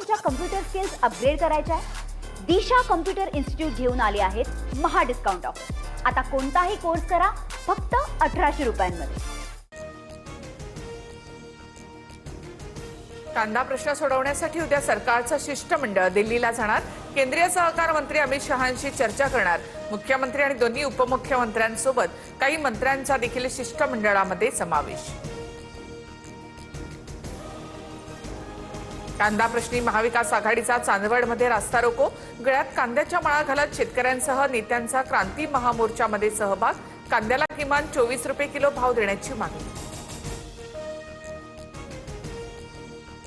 तुमच्या computer skills upgrade करायच्या आहे? दिशा कम्प्युटर इन्स्टिट्यूट घेऊन आले आहेत महा डिस्काउंट ऑफर। आता कोणताही कोर्स करा फक्त 1800 रुपयांमध्ये। कांदा प्रश्न सोडवण्यासाठी उद्या सरकारचं शिष्टमंडळ दिल्लीला जाणार। केंद्रीय सहकार मंत्री अमित शहांशी चर्चा करणार। मुख्यमंत्री आणि दोन्ही उपमुख्यमंत्र्यांसोबत काही मंत्र्यांचा देखील शिष्टमंडळामध्ये समावेश। कांदा प्रश्नी महाविकास आघाडीचा चांदवडमध्ये रास्ता रोको। गळ्यात कांद्याच्या माळा घालत शेतकऱ्यांसह नेत्यांचा क्रांती महामोर्चामध्ये सहभाग। कांद्याला किमान 24 रुपये किलो भाव देण्याची मागणी।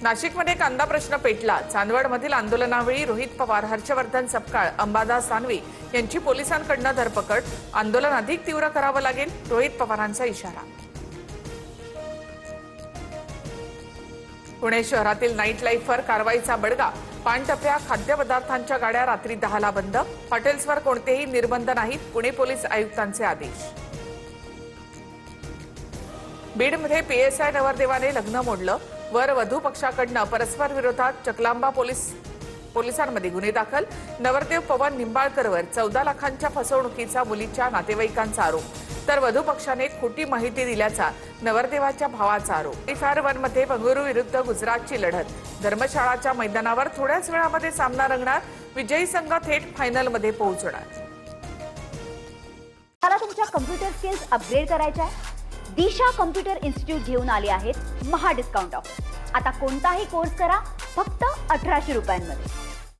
नाशिकमध्ये कांदा प्रश्न पेटला। चांदवडमधील आंदोलनावेळी रोहित पवार, हर्षवर्धन सपकाळ, अंबादास दानवे यांची पोलिसांकडून धरपकड। आंदोलन अधिक तीव्र करावं लागेल, रोहित पवारांचा इशारा। पुणे शहरातील नाईट लाईफवर कारवाईचा बडगा। पानटपऱ्या, खाद्यपदार्थांच्या गाड्या रात्री 10ला बंद। हॉटेल्सवर कोणतेही निर्बंध नाहीत, पुणे पोलीस आयुक्तांचे आदेश। बीडमध्ये पीएसआय नवरदेवाने लग्न मोडलं। वर वधू पक्षाकडून परस्पर विरोधात चकलांबा पोलिसांमध्ये गुन्हे दाखल। नवरदेव पवन निंबाळकरवर 14 लाखांच्या फसवणुकीचा मुलीच्या नातेवाईकांचा आरोप, तर वधू पक्षाने खोटी माहिती दिल्याचा नवरदेवाच्या भावाचा आरोप। फायर 1मध्ये बंगळुरू विरुद्ध गुजरातची लढत। धर्मशाळाच्या मैदानावर थोड्याच वेळामध्ये सामना रंगणार। विजयी संघ थेट फायनलमध्ये पोहोचणार। मला तुमच्या कम्प्युटर स्किल्स अपग्रेड करायच्या आहे? दिशा कम्प्युटर इन्स्टिट्यूट घेऊन आले आहेत महा डिस्काउंट ऑफर। आता कोणताही कोर्स करा फक्त 1800 रुपयांमध्ये।